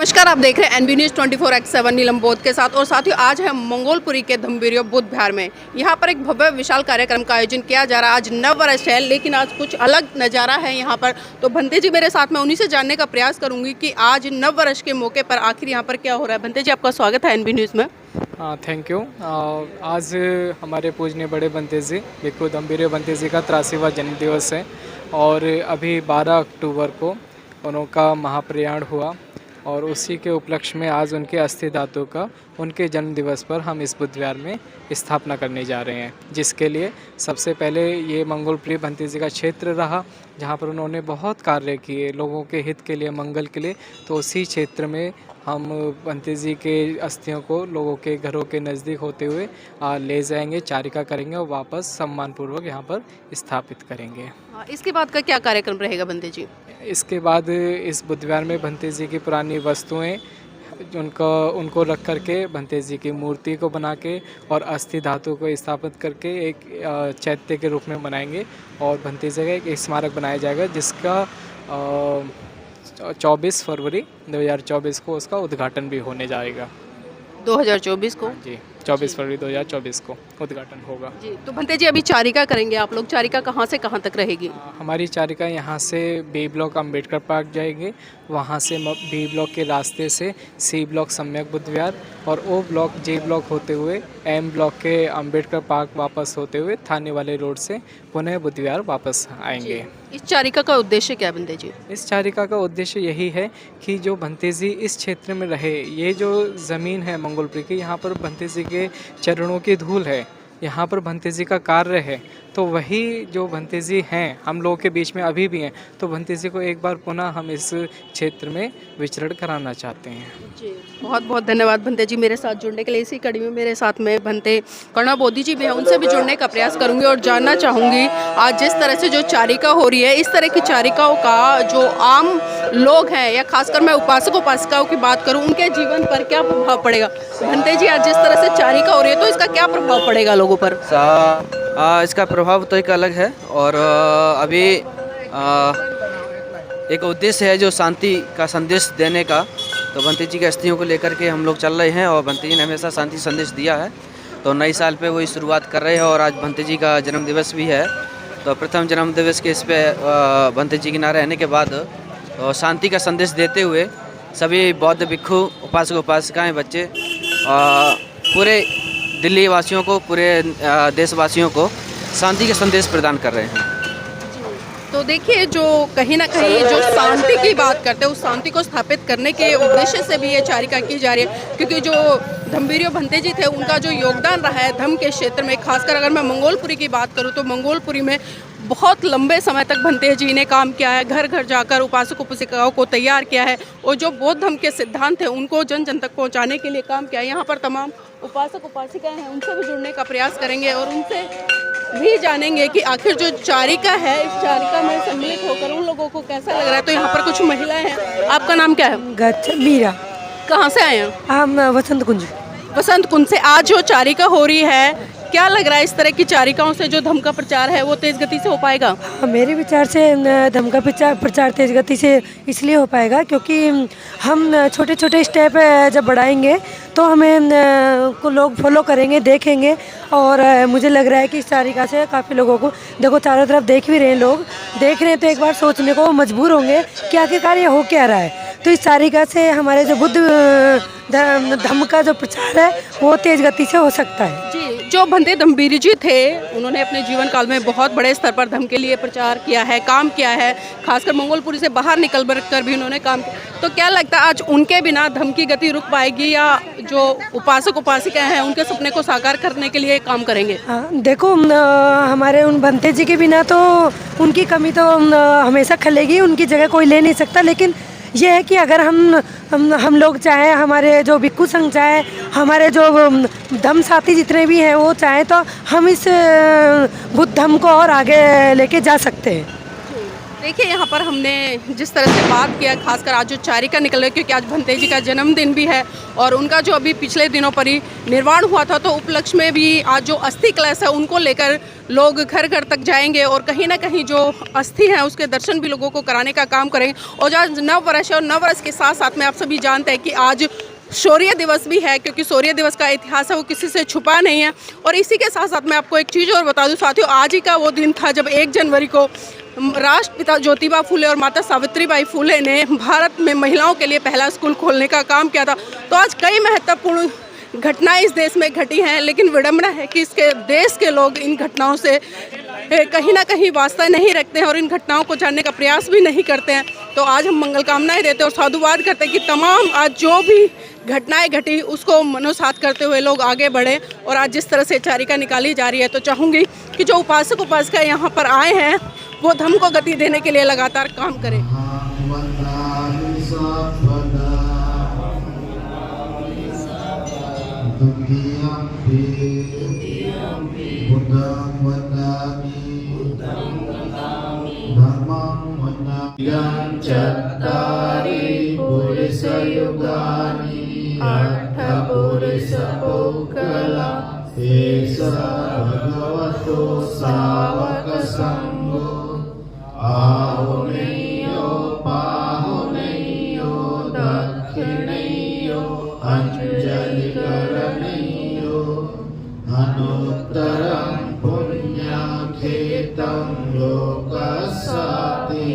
नमस्कार, आप देख रहे हैं एनबी न्यूज़ 24x7 नीलम बोध के साथ। और साथियों, आज है मंगोलपुरी के धम्बिरियो बुद्ध विहार में। यहाँ पर एक भव्य विशाल कार्यक्रम का आयोजन किया जा रहा है। आज नव वर्ष है, लेकिन आज कुछ अलग नज़ारा है यहाँ पर। तो भंते जी मेरे साथ में, उन्हीं से जानने का प्रयास करूँगी कि आज नव वर्ष के मौके पर आखिर यहाँ पर क्या हो रहा है। भंते जी, आपका स्वागत है एनबी न्यूज़ में। Thank you. आज हमारे पूजनीय बड़े बंते जी भिक्खु धम्बिरियो बंते जी का 83वां जन्मदिवस है और अभी 12 अक्टूबर को उनका महाप्रयाण हुआ और उसी के उपलक्ष्य में आज उनके अस्थि धातु का उनके जन्म दिवस पर हम इस बुद्ध विहार में स्थापना करने जा रहे हैं, जिसके लिए सबसे पहले ये मंगोलपुरी बंते जी का क्षेत्र रहा जहाँ पर उन्होंने बहुत कार्य किए लोगों के हित के लिए, मंगल के लिए। तो उसी क्षेत्र में हम बंते जी के अस्थियों को लोगों के घरों के नज़दीक होते हुए ले जाएंगे, चारिका करेंगे और वापस सम्मानपूर्वक यहाँ पर स्थापित करेंगे। इसके बाद का क्या कार्यक्रम रहेगा बंते जी? इसके बाद इस बुद्ध विहार में बंते जी की पुरानी वस्तुएं उनको रख करके बंते जी की मूर्ति को बना के और अस्थि धातु को स्थापित करके एक चैत्य के रूप में बनाएंगे और बंते जी का एक स्मारक बनाया जाएगा, जिसका 24 फरवरी 2024 को उसका उद्घाटन भी होने जाएगा। 2024 को? जी, 24 फरवरी 2024 को उद्घाटन होगा। जी, तो भंते जी अभी चारिका करेंगे आप लोग। चारिका कहाँ से कहाँ तक रहेगी? हमारी चारिका यहाँ से बी ब्लॉक अम्बेडकर पार्क जाएगी, वहाँ से बी ब्लॉक के रास्ते से सी ब्लॉक सम्यक बुद्ध विहार और ओ ब्लॉक जे ब्लॉक होते हुए एम ब्लॉक के अम्बेडकर पार्क वापस होते हुए थाने वाले रोड से पुनः बुद्ध विहार वापस आएंगे। इस चारिका का उद्देश्य क्या है बंते जी? इस चारिका का उद्देश्य यही है कि जो बंते जी इस क्षेत्र में रहे, ये जो ज़मीन है मंगोलपुरी की, यहाँ पर बंते जी के चरणों की धूल है, यहाँ पर बंते जी का कार्य है। तो वही जो बंते जी हैं हम लोगों के बीच में अभी भी हैं, तो बंते जी को एक बार पुनः हम इस क्षेत्र में विचरण कराना चाहते हैं। जी, बहुत बहुत धन्यवाद भंते जी मेरे साथ जुड़ने के लिए। इसी कड़ी में मेरे साथ में भंते करुणा बोधी जी भी हैं, उनसे भी जुड़ने का प्रयास करूंगी और जानना चाहूँगी आज जिस तरह से जो चारिका हो रही है, इस तरह की चारिकाओं का जो आम लोग हैं या खासकर मैं उपासक उपासिकाओं की बात करूँ, उनके जीवन पर क्या प्रभाव पड़ेगा? भंते जी, आज जिस तरह से चारिका हो रही है तो इसका क्या प्रभाव पड़ेगा लोगों पर? इसका प्रभाव तो एक अलग है और अभी एक उद्देश्य है जो शांति का संदेश देने का। तो बंते जी के अस्थियों को लेकर के हम लोग चल रहे हैं और बंते जी ने हमेशा शांति संदेश दिया है, तो नई साल पे वही शुरुआत कर रहे हैं। और आज बंते जी का जन्मदिवस भी है, तो प्रथम जन्मदिवस के इस पे बंते जी के ना रहने के बाद शांति का संदेश देते हुए सभी बौद्ध भिक्खु उपासक उपासिकाएँ बच्चे पूरे दिल्ली वासियों को, पूरे देशवासियों को शांति का संदेश प्रदान कर रहे हैं। तो देखिए, जो कहीं ना कहीं जो शांति की बात करते हैं, उस शांति को स्थापित करने के उद्देश्य से भी ये चारिका की जा रही है, क्योंकि जो धम्बिरियो बंते जी थे उनका जो योगदान रहा है धम्म के क्षेत्र में, खासकर अगर मैं मंगोलपुरी की बात करूँ तो मंगोलपुरी में बहुत लंबे समय तक बंते जी ने काम किया है। घर घर जाकर उपासक उपासिकाओं को तैयार किया है और जो बौद्ध धर्म के सिद्धांत हैं उनको जन जन तक पहुंचाने के लिए काम किया है। यहाँ पर तमाम उपासक उपासिकाएं हैं, उनसे भी जुड़ने का प्रयास करेंगे और उनसे भी जानेंगे कि आखिर जो चारिका है, इस चारिका में सम्मिलित होकर उन लोगों को कैसा लग रहा है। तो यहाँ पर कुछ महिलाएं हैं। आपका नाम क्या है? मीरा। कहाँ से आए हैं? हम वसंत कुंज। वसंत कुंज से। आज जो चारिका हो रही है, क्या लग रहा है इस तरह की चारिकाओं से जो धम्म का प्रचार है वो तेज गति से हो पाएगा? मेरे विचार से धम्म का प्रचार तेज गति से इसलिए हो पाएगा क्योंकि हम छोटे छोटे स्टेप जब बढ़ाएंगे तो हमें को लोग फॉलो करेंगे, देखेंगे। और मुझे लग रहा है कि इस चारिका से काफ़ी लोगों को, देखो चारों तरफ देख भी रहे हैं, लोग देख रहे हैं, तो एक बार सोचने को मजबूर होंगे कि आखिरकार ये हो क्या रहा है। तो इस चारिका से हमारे जो बुद्ध धम्म का जो प्रचार है वो तेज गति से हो सकता है। जी, जो बंते धम्बिरी जी थे उन्होंने अपने जीवन काल में बहुत बड़े स्तर पर धम्म के लिए प्रचार किया है, काम किया है, खासकर मंगोलपुरी से बाहर निकल कर भी उन्होंने काम किया। तो क्या लगता है आज उनके बिना धम्म की गति रुक पाएगी या जो उपासक उपासिकाएं हैं उनके सपने को साकार करने के लिए काम करेंगे? देखो, हमारे उन बंते जी के बिना तो उनकी कमी तो हमेशा खलेगी, उनकी जगह कोई ले नहीं सकता। लेकिन ये है कि अगर हम लोग चाहें, हमारे जो भिक्खु संघ चाहे, हमारे जो धम्म साथी जितने भी हैं वो चाहें, तो हम इस बुद्ध धम्म को और आगे लेके जा सकते हैं। देखिए यहाँ पर हमने जिस तरह से बात किया, खासकर आज जो चारिका निकल रही, क्योंकि आज भंते जी का जन्मदिन भी है और उनका जो अभी पिछले दिनों पर ही निर्वाण हुआ था, तो उपलक्ष्य में भी आज जो अस्थि कलश है उनको लेकर लोग घर घर तक जाएंगे और कहीं ना कहीं जो अस्थि है उसके दर्शन भी लोगों को कराने का काम करेंगे। और आज नव वर्ष है और नव वर्ष के साथ साथ में आप सभी जानते हैं कि आज शौर्य दिवस भी है, क्योंकि शौर्य दिवस का इतिहास है वो किसी से छुपा नहीं है। और इसी के साथ साथ मैं आपको एक चीज़ और बता दूं साथियों, आज ही का वो दिन था जब 1 जनवरी को राष्ट्रपिता ज्योतिबा फूले और माता सावित्रीबाई फूले ने भारत में महिलाओं के लिए पहला स्कूल खोलने का काम किया था। तो आज कई महत्वपूर्ण घटनाएं इस देश में घटी हैं, लेकिन विडंबना है कि इसके देश के लोग इन घटनाओं से कहीं ना कहीं वास्ता नहीं रखते हैं और इन घटनाओं को जानने का प्रयास भी नहीं करते हैं। तो आज हम मंगल कामनाएं देते हैं और साधुवाद करते हैं कि तमाम आज जो भी घटनाएं घटी उसको मनोसात करते हुए लोग आगे बढ़े। और आज जिस तरह से चारिका निकाली जा रही है, तो चाहूँगी कि जो उपासक उपासिका यहाँ पर आए हैं वो धर्म को गति देने के लिए लगातार काम करें। चत्तारि पुरुषयुगानि अष्टपुरुषपुक्कला एष भगवतो सावकसङ्गो आहुनेयो पाहुनेयो दक्षिणेयो अंजलिकरणेयो अनुत्तरं पुण्यखेतं लोकस्याति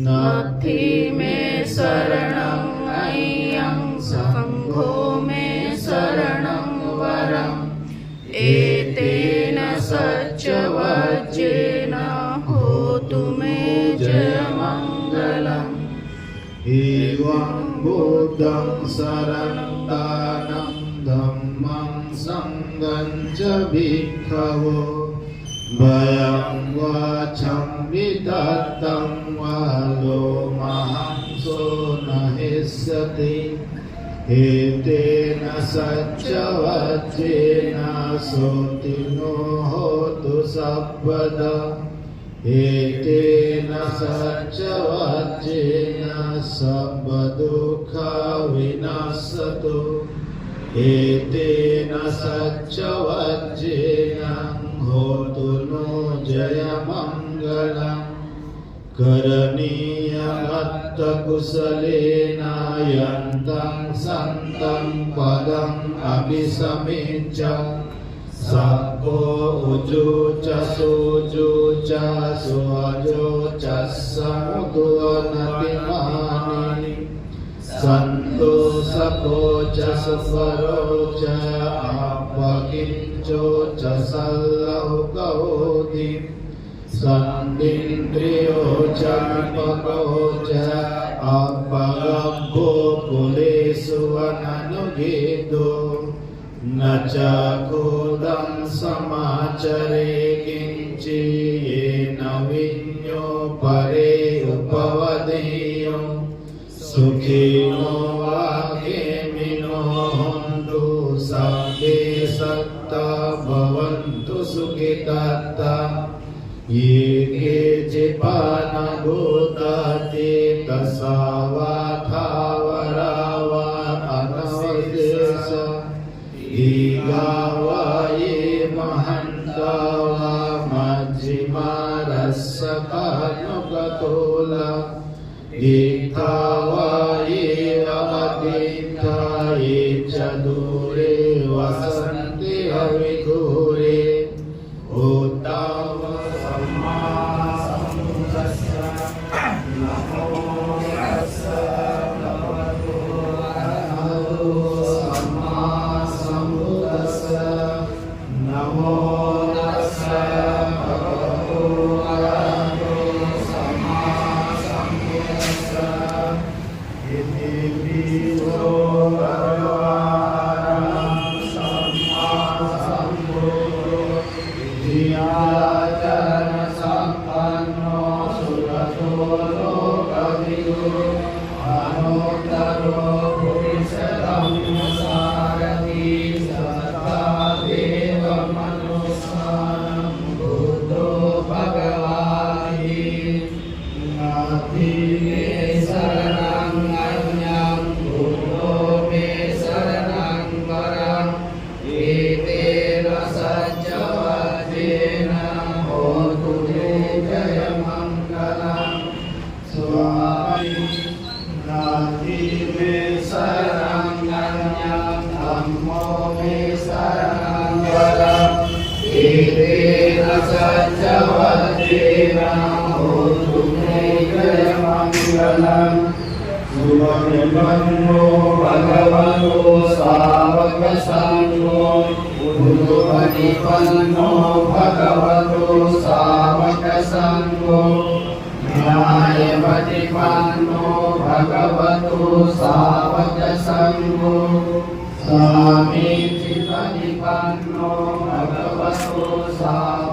नथि मे शरणं अय्यं संघो मे शरणं वरम् एतेन सच्चवज्रेण होतु मे जयमङ्गलम् एवं बुद्धं शरणं दानं धम्मं संघं च भिक्खवो भयं वाचं विदत्तं वा लोमहंसो न हिष्यति एतेन सच्चवज्रेण सोतिनो होतु सर्वदा एतेन सच्चवज्रेण सर्वदुःखविनाशतु एतेन सच्चवज्रेण होतु नो जयमङ्गलम् करणीयमत्तकुशलेन यन्तं सन्तं पदम् अभिसमिच्च सको उजूच सुजूच सुअजोच समुदोनतिमानि सन्तो सकोच सुपरोच अपकिञ्चोच सल्लहुकौति सन्दिन्द्रियोच विपकोच अपगब्भो कुलेषु अननुगेदो न च कोदं समाचरे किञ्चियेन विज्ञो परे उपवदेयो सुखिनो वाक्येमिनो हन्तु सर्वे सत्ता भवन्तु सुखितात्ता ये केचिपानभूताति तसावाथावरावा अनवदेश ईगावा ये महन्ता वा मज्जिमा रस्सकानुगतोला दीर्घा वा ये अवदीर्घा ये च दूरे वसन्ति अविदूरे उत्तम सम्मा सम्बुद्धस्य नमो तस्सै भगवतो अरहतो सम्मा सम्बुद्धस्य नमो तस्सै भगवतो अरहतो सम्मा सम्बुद्धस्य इति विदो भगवान् सम्मा सम्बुद्धो धियाचरण सम्पन्नो सुरतो लोकविदो अनुत्तरो पुरुषधर्मसारथी सदा देव मनुष्यानं बुद्धो भगवान् मे शरणं धम्मो मे शरणं वरम् एतेन सत्यवतेन होतु मे जयमङ्गलम् सुमनिमन्यो भगवतो सावकसङ्गो बुद्धपरिपन्नो भगवतो सावकसङ्गो न्यायपरिपन्नो भगवतो सावकसङ्गो सामीचिपरिपन्नो भगवतो सावकसङ्गो